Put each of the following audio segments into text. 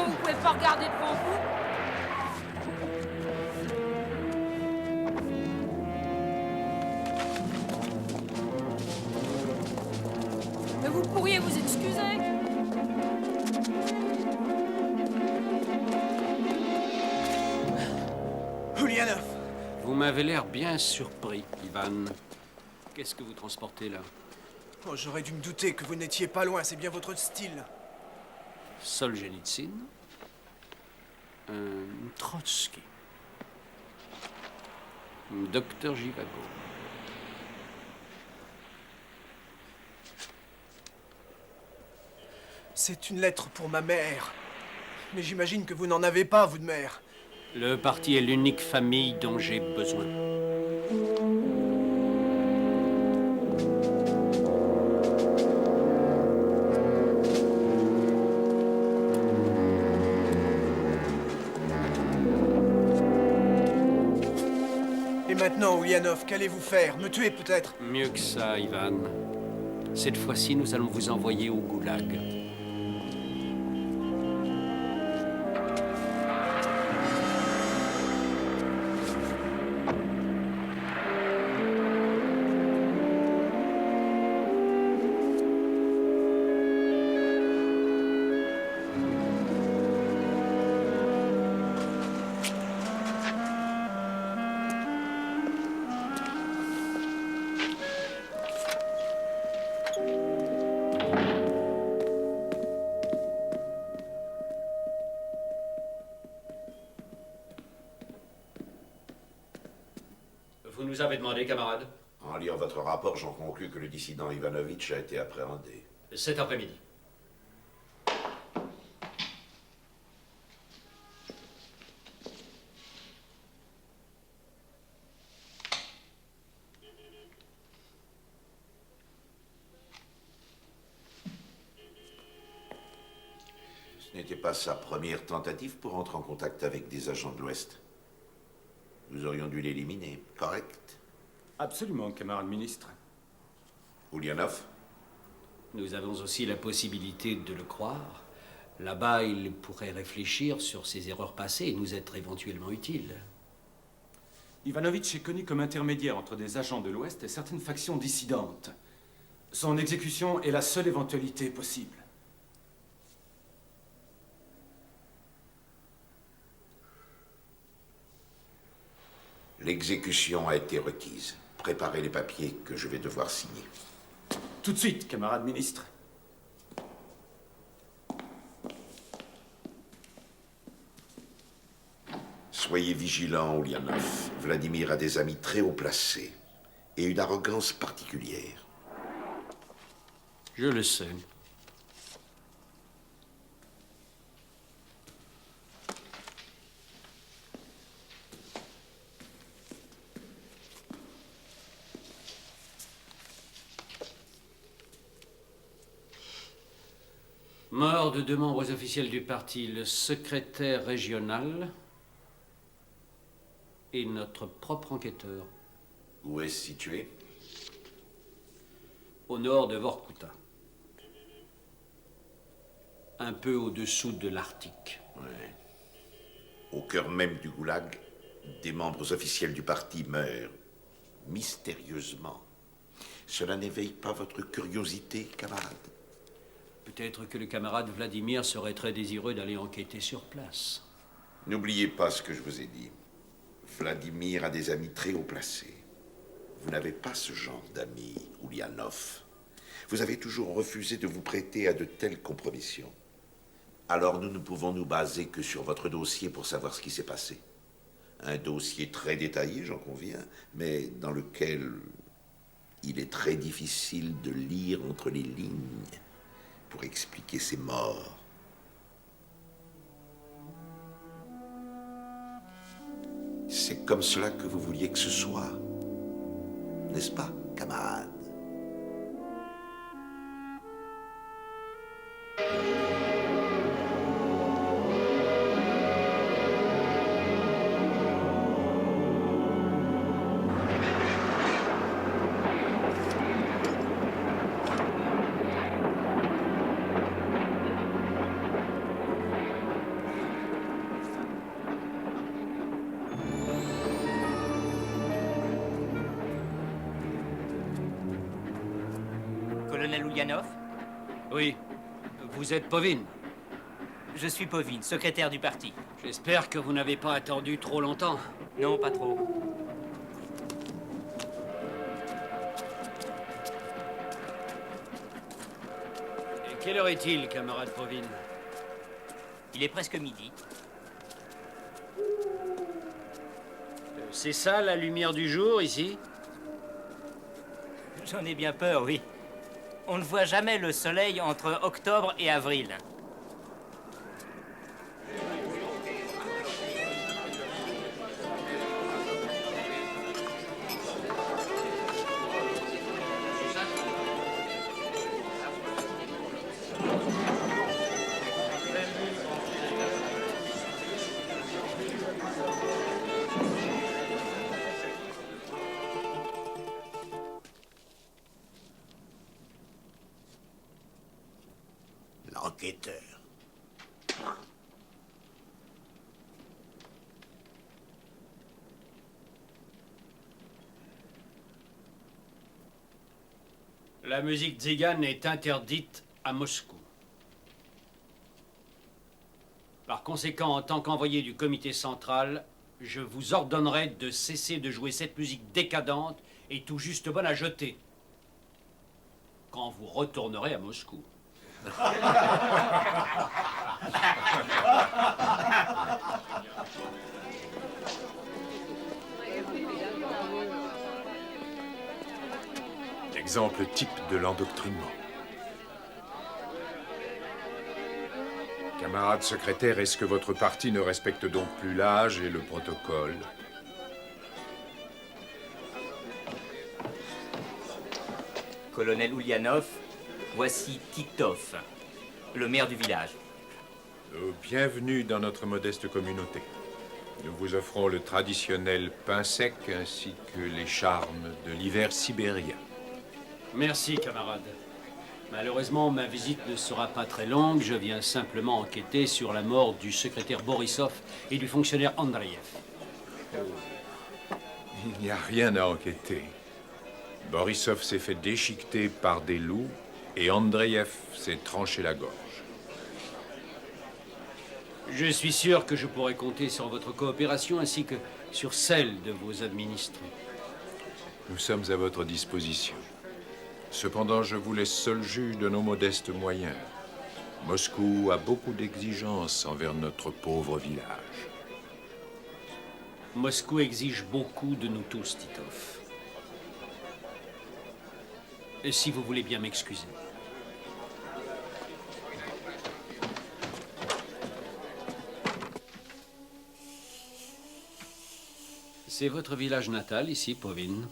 Sinon, vous pouvez pas regarder devant vous. Mais vous pourriez vous excuser. Ulyanov! Vous m'avez l'air bien surpris, Ivan. Qu'est-ce que vous transportez là? Oh, j'aurais dû me douter que vous n'étiez pas loin, c'est bien votre style. Solzhenitsyn, Trotsky, Docteur Jivago. C'est une lettre pour ma mère. Mais j'imagine que vous n'en avez pas, vous de mère. Le parti est l'unique famille dont j'ai besoin. Et maintenant, Ulyanov, qu'allez-vous faire? Me tuer peut-être? Mieux que ça, Ivan. Cette fois-ci, nous allons vous envoyer au goulag. Vous nous avez demandé, camarade? En lisant votre rapport, j'en conclus que le dissident Ivanovitch a été appréhendé. Cet après-midi. Ce n'était pas sa première tentative pour entrer en contact avec des agents de l'Ouest. Nous aurions dû l'éliminer, correct? Absolument, camarade ministre. Ulyanov? Nous avons aussi la possibilité de le croire. Là-bas, il pourrait réfléchir sur ses erreurs passées et nous être éventuellement utile. Ivanovitch est connu comme intermédiaire entre des agents de l'Ouest et certaines factions dissidentes. Son exécution est la seule éventualité possible. L'exécution a été requise. Préparez les papiers que je vais devoir signer. Tout de suite, camarade ministre. Soyez vigilant, Ulyanov. Vladimir a des amis très haut placés et une arrogance particulière. Je le sais. Mort de 2 membres officiels du parti, le secrétaire régional et notre propre enquêteur. Où est-ce situé? Au nord de Vorkuta. Un peu au-dessous de l'Arctique. Ouais. Au cœur même du goulag, des membres officiels du parti meurent. Mystérieusement. Cela n'éveille pas votre curiosité, camarade? Peut-être que le camarade Vladimir serait très désireux d'aller enquêter sur place. N'oubliez pas ce que je vous ai dit. Vladimir a des amis très haut placés. Vous n'avez pas ce genre d'amis, Ulyanov. Vous avez toujours refusé de vous prêter à de telles compromissions. Alors nous ne pouvons nous baser que sur votre dossier pour savoir ce qui s'est passé. Un dossier très détaillé, j'en conviens, mais dans lequel il est très difficile de lire entre les lignes pour expliquer ces morts. C'est comme cela que vous vouliez que ce soit, n'est-ce pas, camarade? Colonel Ulyanov? Oui. Vous êtes Povin. Je suis Povin, secrétaire du parti. J'espère que vous n'avez pas attendu trop longtemps. Non, pas trop. Et quelle heure est-il, camarade Povin? Il est presque midi. C'est ça, la lumière du jour, ici? J'en ai bien peur, oui. On ne voit jamais le soleil entre octobre et avril. L'enquêteur. La musique tzigane est interdite à Moscou. Par conséquent, en tant qu'envoyé du comité central, je vous ordonnerai de cesser de jouer cette musique décadente et tout juste bonne à jeter quand vous retournerez à Moscou. Exemple type de l'endoctrinement. Camarade secrétaire, est-ce que votre parti ne respecte donc plus l'âge et le protocole? Colonel Ulyanov, voici Titov, le maire du village. Bienvenue dans notre modeste communauté. Nous vous offrons le traditionnel pain sec ainsi que les charmes de l'hiver sibérien. Merci, camarade. Malheureusement, ma visite ne sera pas très longue. Je viens simplement enquêter sur la mort du secrétaire Borisov et du fonctionnaire Andreev. Il n'y a rien à enquêter. Borisov s'est fait déchiqueter par des loups et Andreev s'est tranché la gorge. Je suis sûr que je pourrai compter sur votre coopération ainsi que sur celle de vos administrés. Nous sommes à votre disposition. Cependant, je vous laisse seul juge de nos modestes moyens. Moscou a beaucoup d'exigences envers notre pauvre village. Moscou exige beaucoup de nous tous, Titov. Et si vous voulez bien m'excuser. C'est votre village natal, ici, Povin?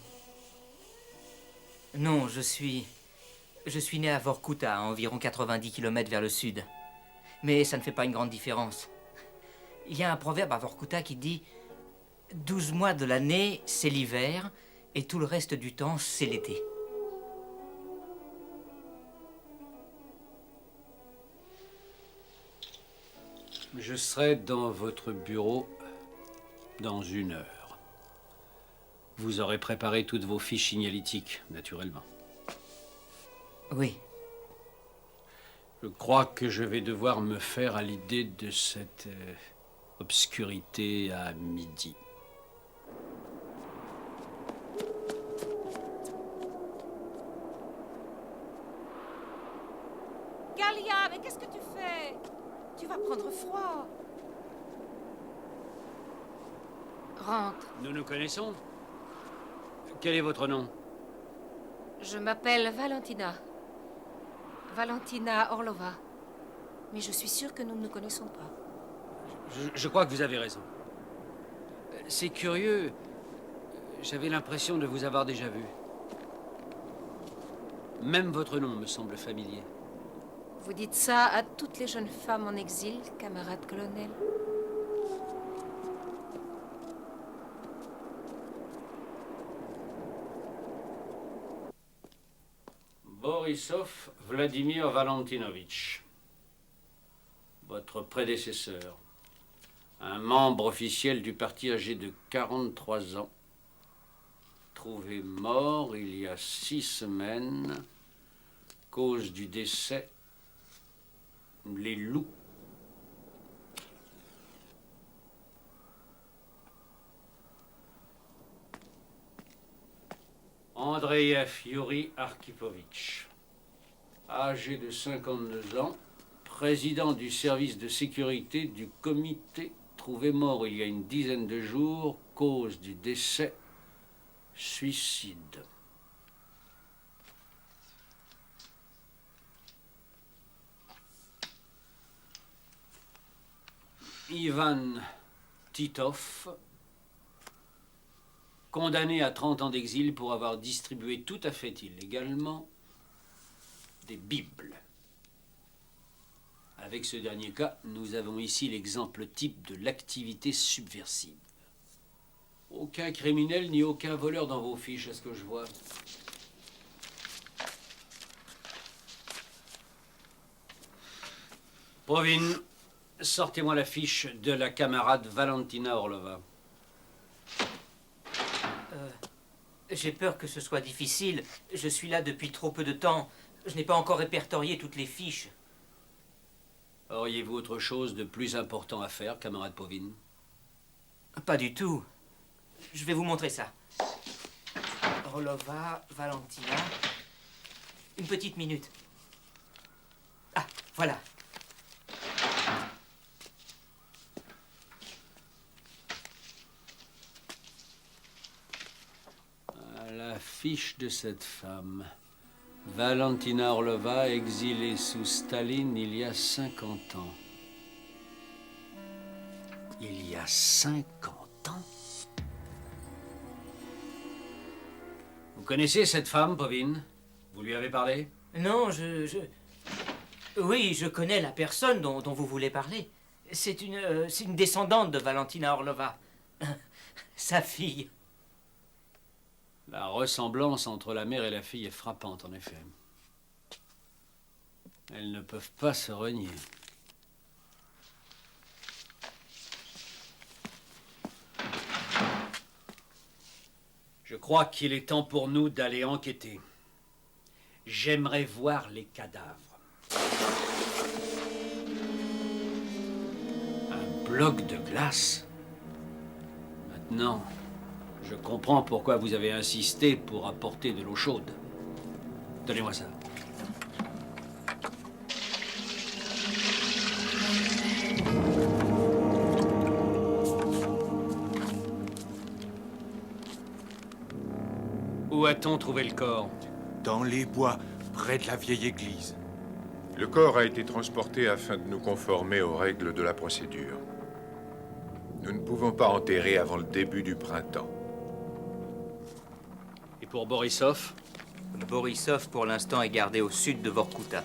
Non, je suis né à Vorkuta, à environ 90 km vers le sud. Mais ça ne fait pas une grande différence. Il y a un proverbe à Vorkuta qui dit « 12 mois de l'année, c'est l'hiver, et tout le reste du temps, c'est l'été. » Je serai dans votre bureau dans 1 heure. Vous aurez préparé toutes vos fiches signalétiques, naturellement. Oui. Je crois que je vais devoir me faire à l'idée de cette obscurité à midi. Galia, mais qu'est-ce que tu fais? Tu vas prendre froid. Rentre. Nous nous connaissons? Quel est votre nom? Je m'appelle Valentina. Valentina Orlova. Mais je suis sûre que nous ne nous connaissons pas. Je crois que vous avez raison. C'est curieux. J'avais l'impression de vous avoir déjà vu. Même votre nom me semble familier. Vous dites ça à toutes les jeunes femmes en exil, camarade colonel? Borisov Vladimir Valentinovitch, votre prédécesseur, un membre officiel du parti âgé de 43 ans, trouvé mort il y a 6 semaines Cause du décès, les loups. Andreev Yuri Arkipovitch, âgé de 52 ans, président du service de sécurité du comité, trouvé mort il y a une dizaine de jours, cause du décès, suicide. Ivan Titov, condamné à 30 ans d'exil pour avoir distribué tout à fait illégalement des Bibles. Avec ce dernier cas, nous avons ici l'exemple type de l'activité subversive. Aucun criminel ni aucun voleur dans vos fiches, à ce que je vois. Povin, sortez-moi la fiche de la camarade Valentina Orlova. J'ai peur que ce soit difficile. Je suis là depuis trop peu de temps. Je n'ai pas encore répertorié toutes les fiches. Auriez-vous autre chose de plus important à faire, camarade Povin? Pas du tout. Je vais vous montrer ça. Orlova, Valentina. Une petite minute. Ah, voilà. La fiche de cette femme. Valentina Orlova, exilée sous Staline il y a 50 ans. Il y a 50 ans? Vous connaissez cette femme, Povin? Vous lui avez parlé? Non, Oui, je connais la personne dont vous voulez parler. C'est une descendante de Valentina Orlova. Sa fille. La ressemblance entre la mère et la fille est frappante, en effet. Elles ne peuvent pas se renier. Je crois qu'il est temps pour nous d'aller enquêter. J'aimerais voir les cadavres. Un bloc de glace? Maintenant, je comprends pourquoi vous avez insisté pour apporter de l'eau chaude. Donnez-moi ça. Où a-t-on trouvé le corps? Dans les bois, près de la vieille église. Le corps a été transporté afin de nous conformer aux règles de la procédure. Nous ne pouvons pas enterrer avant le début du printemps. Et pour Borisov? Borisov, pour l'instant, est gardé au sud de Vorkuta.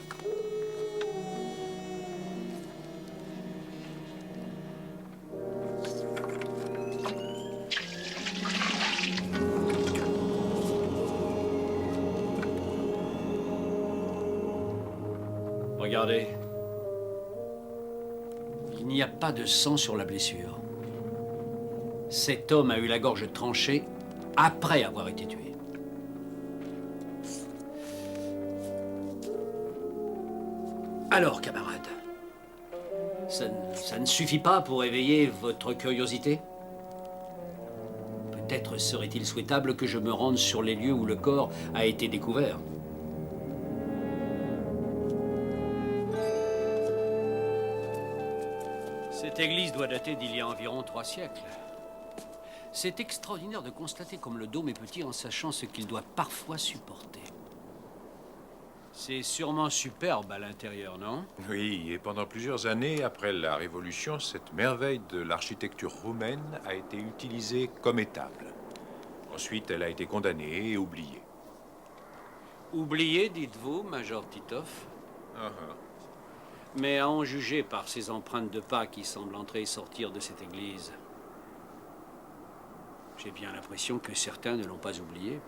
Regardez. Il n'y a pas de sang sur la blessure. Cet homme a eu la gorge tranchée après avoir été tué. Alors, camarade, ça ne suffit pas pour éveiller votre curiosité? Peut-être serait-il souhaitable que je me rende sur les lieux où le corps a été découvert. Cette église doit dater d'il y a environ 3 siècles. C'est extraordinaire de constater comme le dôme est petit en sachant ce qu'il doit parfois supporter. C'est sûrement superbe à l'intérieur, non? Oui, et pendant plusieurs années après la Révolution, cette merveille de l'architecture roumaine a été utilisée comme étable. Ensuite, elle a été condamnée et oubliée. Oublié, dites-vous, Major Titov? Mais à en juger par ces empreintes de pas qui semblent entrer et sortir de cette église, j'ai bien l'impression que certains ne l'ont pas oublié.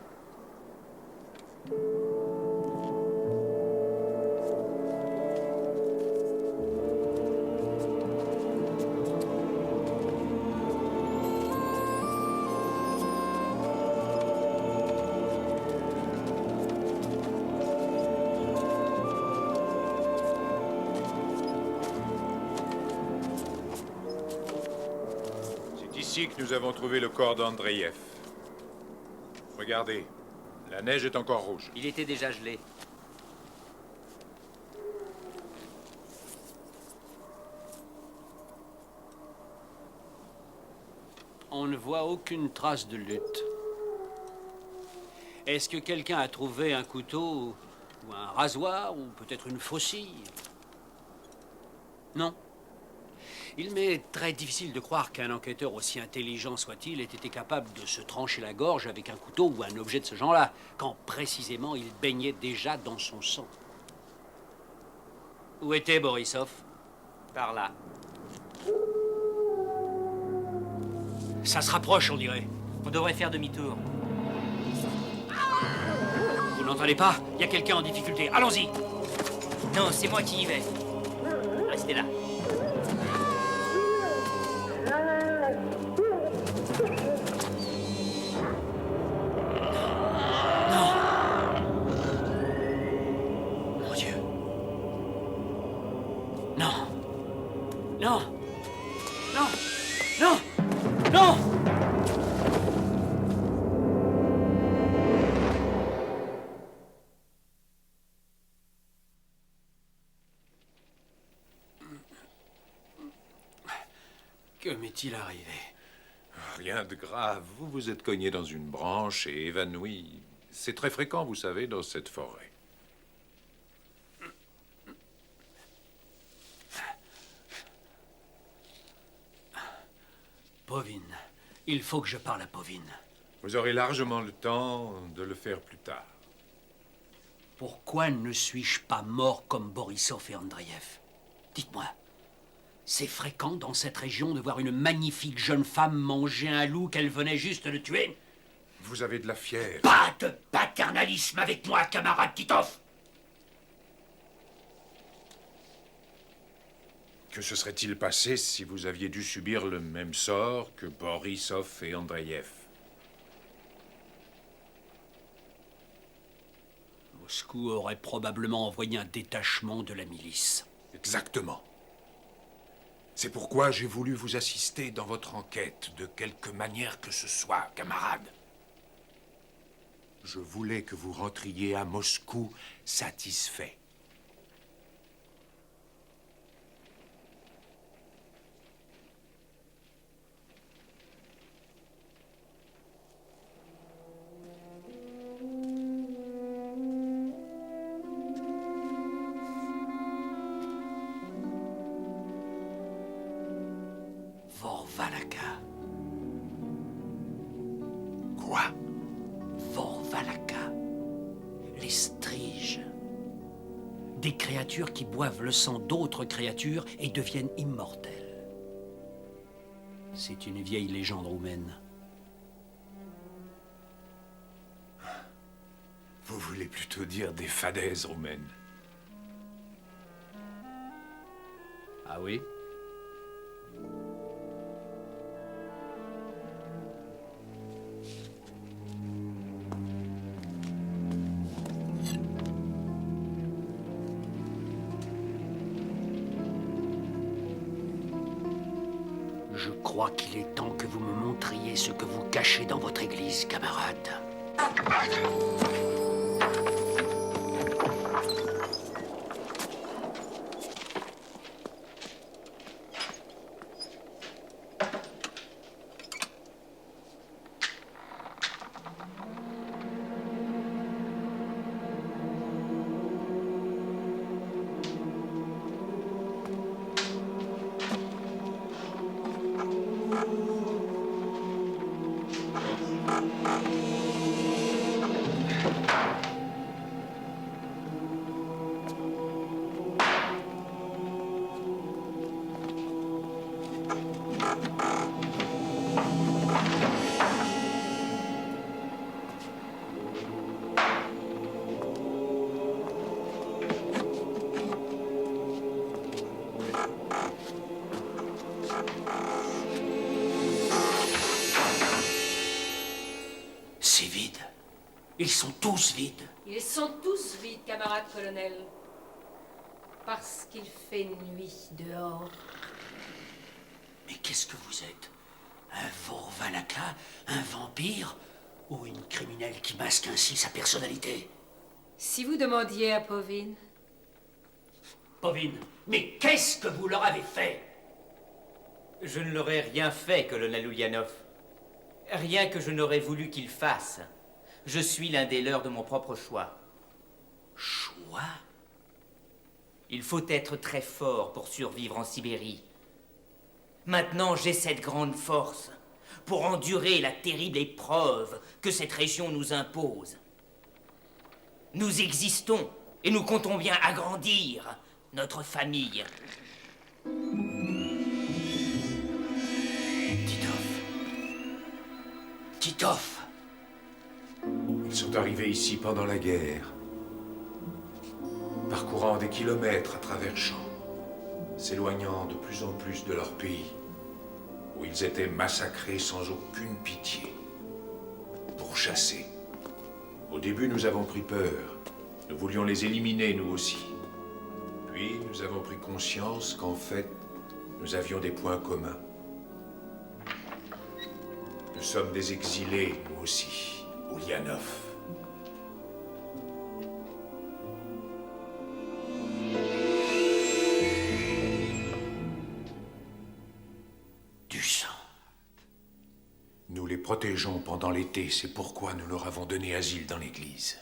ici que nous avons trouvé le corps d'Andreev. Regardez, la neige est encore rouge. Il était déjà gelé. On ne voit aucune trace de lutte. Est-ce que quelqu'un a trouvé un couteau ou un rasoir ou peut-être une faucille? Non. Il m'est très difficile de croire qu'un enquêteur aussi intelligent soit-il ait été capable de se trancher la gorge avec un couteau ou un objet de ce genre-là, quand précisément il baignait déjà dans son sang. Où était Borisov? Par là. Ça se rapproche, on dirait. On devrait faire demi-tour. Vous n'entendez pas? Il y a quelqu'un en difficulté. Allons-y! Non, c'est moi qui y vais. Restez là. Mon Dieu. Non. Non. Non. Non. Non. Que m'est-il arrivé? Rien de grave. Vous vous êtes cogné dans une branche et évanoui. C'est très fréquent, vous savez, dans cette forêt. Povine. Il faut que je parle à Povine. Vous aurez largement le temps de le faire plus tard. Pourquoi ne suis-je pas mort comme Borisov et Andreev? Dites-moi. C'est fréquent dans cette région de voir une magnifique jeune femme manger un loup qu'elle venait juste de tuer? Vous avez de la fièvre. Pas de paternalisme avec moi, camarade Titov! Que se serait-il passé si vous aviez dû subir le même sort que Borisov et Andreev? Moscou aurait probablement envoyé un détachement de la milice. Exactement. C'est pourquoi j'ai voulu vous assister dans votre enquête, de quelque manière que ce soit, camarade. Je voulais que vous rentriez à Moscou satisfait. Vorvalaka. Quoi? Vorvalaka. Les striges. Des créatures qui boivent le sang d'autres créatures et deviennent immortelles. C'est une vieille légende roumaine. Vous voulez plutôt dire des fadaises roumaines. Ah oui? Je crois qu'il est temps que vous me montriez ce que vous cachez dans votre église, camarade. C'est vide. Ils sont tous vides. Ils sont tous vides, camarade colonel. Parce qu'il fait nuit dehors. Mais qu'est-ce que vous êtes? Un Vorvalaka, un vampire ou une criminelle qui masque ainsi sa personnalité? Si vous demandiez à Povin... Povin, mais qu'est-ce que vous leur avez fait? Je ne leur ai rien fait, colonel Ulyanov. Rien que je n'aurais voulu qu'ils fassent. Je suis l'un des leurs de mon propre choix. Choix? Il faut être très fort pour survivre en Sibérie. Maintenant, j'ai cette grande force pour endurer la terrible épreuve que cette région nous impose. Nous existons et nous comptons bien agrandir notre famille. Titov! Ils sont arrivés ici pendant la guerre, parcourant des kilomètres à travers champs, s'éloignant de plus en plus de leur pays, où ils étaient massacrés sans aucune pitié, pourchassés. Au début, nous avons pris peur. Nous voulions les éliminer, nous aussi. Puis, nous avons pris conscience qu'en fait, nous avions des points communs. Nous sommes des exilés, nous aussi, Ulyanov. Du sang. Nous les protégeons pendant l'été, c'est pourquoi nous leur avons donné asile dans l'église.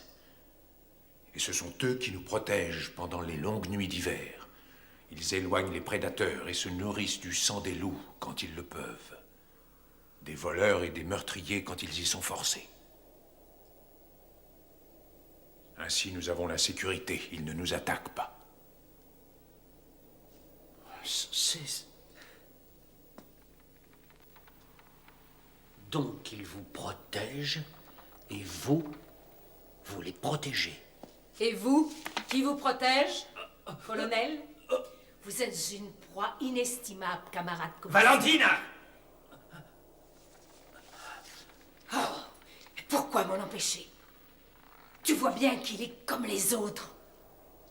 Et ce sont eux qui nous protègent pendant les longues nuits d'hiver. Ils éloignent les prédateurs et se nourrissent du sang des loups quand ils le peuvent. Des voleurs et des meurtriers quand ils y sont forcés. Ainsi, nous avons la sécurité. Ils ne nous attaquent pas. Donc ils vous protègent et vous les protégez. Et vous, qui vous protège, colonel? Vous êtes une proie inestimable, camarade commissaire. Valentina! Oh, pourquoi m'en empêcher? Tu vois bien qu'il est comme les autres.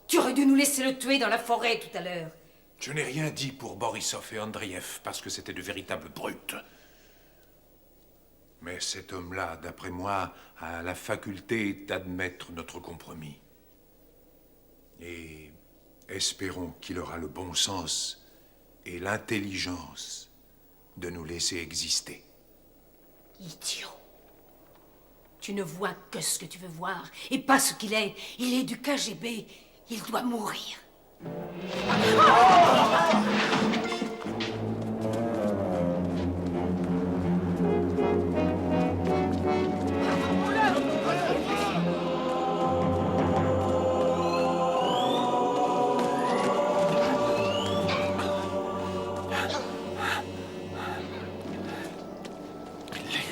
Tu aurais dû nous laisser le tuer dans la forêt tout à l'heure. Je n'ai rien dit pour Borisov et Andreev parce que c'était de véritables brutes. Mais cet homme-là, d'après moi, a la faculté d'admettre notre compromis. Et espérons qu'il aura le bon sens et l'intelligence de nous laisser exister. Idiot. Tu ne vois que ce que tu veux voir, et pas ce qu'il est. Il est du KGB. Il doit mourir.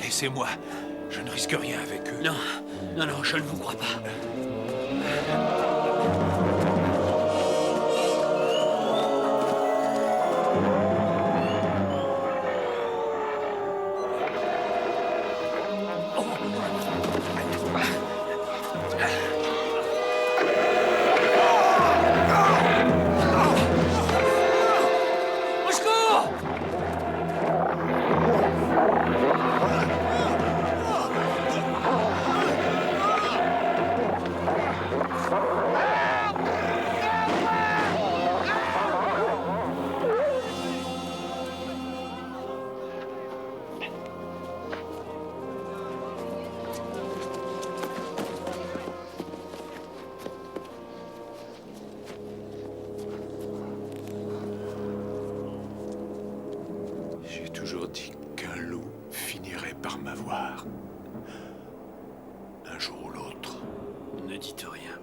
Laissez-moi. Je ne risque rien avec eux. Non, je ne vous crois pas. J'ai toujours dit qu'un loup finirait par m'avoir. Un jour ou l'autre. Ne dites rien.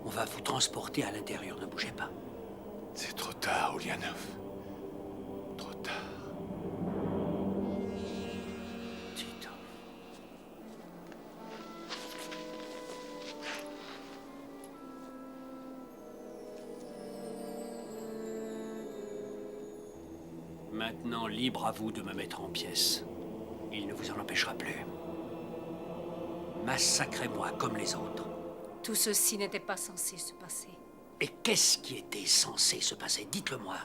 On va vous transporter à l'intérieur, ne bougez pas. C'est trop tard, Ulyanov. Trop tard. Tito. Maintenant, libre à vous de me mettre en pièces. Il ne vous en empêchera plus. Massacrez-moi comme les autres. Tout ceci n'était pas censé se passer. Et qu'est-ce qui était censé se passer? Dites-le-moi.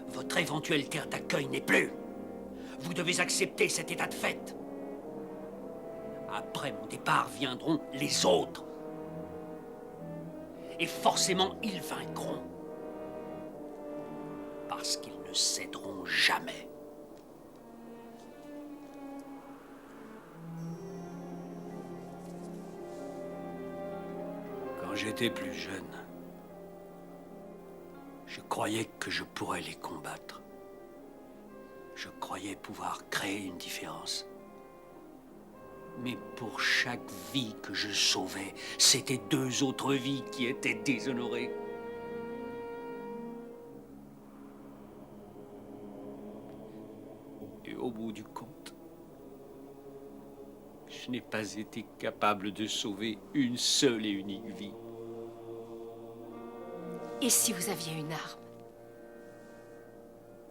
Votre éventuelle terre d'accueil n'est plus. Vous devez accepter cet état de fait. Après mon départ viendront les autres. Et forcément, ils vaincront. Parce qu'ils ne céderont jamais. Quand j'étais plus jeune, je croyais que je pourrais les combattre. Je croyais pouvoir créer une différence. Mais pour chaque vie que je sauvais, c'était 2 autres vies qui étaient déshonorées. Et au bout du compte, je n'ai pas été capable de sauver une seule et unique vie. Et si vous aviez une arme?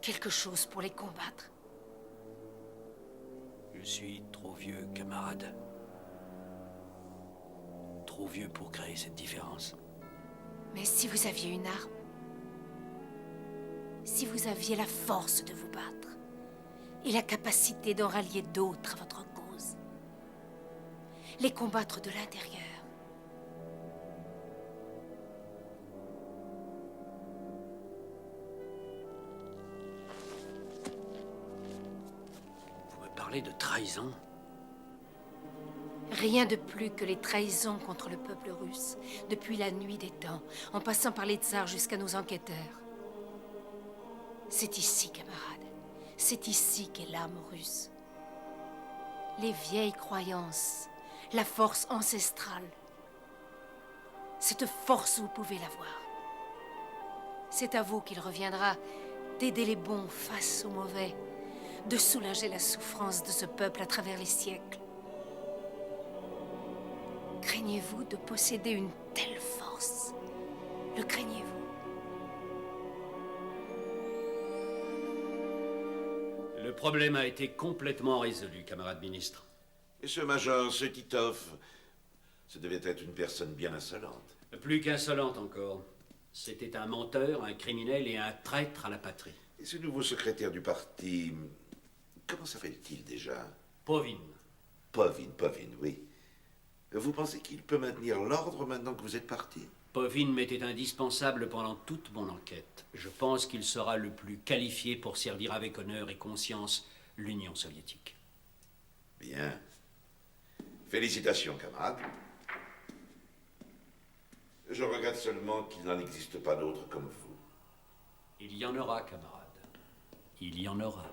Quelque chose pour les combattre? Je suis trop vieux, camarade. Trop vieux pour créer cette différence. Mais si vous aviez une arme? Si vous aviez la force de vous battre et la capacité d'en rallier d'autres à votre cause, les combattre de l'intérieur. Vous me parlez de trahison? Rien de plus que les trahisons contre le peuple russe, depuis la nuit des temps, en passant par les tsars jusqu'à nos enquêteurs. C'est ici, camarades, c'est ici qu'est l'âme russe. Les vieilles croyances, la force ancestrale. Cette force, vous pouvez l'avoir. C'est à vous qu'il reviendra d'aider les bons face aux mauvais, de soulager la souffrance de ce peuple à travers les siècles. Craignez-vous de posséder une telle force? Le craignez-vous? Le problème a été complètement résolu, camarade ministre. Et ce major, ce Titov, ce devait être une personne bien insolente. Plus qu'insolente encore. C'était un menteur, un criminel et un traître à la patrie. Et ce nouveau secrétaire du parti, comment s'appelle-t-il déjà? Povin. Povin, oui. Vous pensez qu'il peut maintenir l'ordre maintenant que vous êtes parti? Povin m'était indispensable pendant toute mon enquête. Je pense qu'il sera le plus qualifié pour servir avec honneur et conscience l'Union soviétique. Bien. Félicitations, camarade. Je regrette seulement qu'il n'en existe pas d'autres comme vous. Il y en aura, camarade. Il y en aura.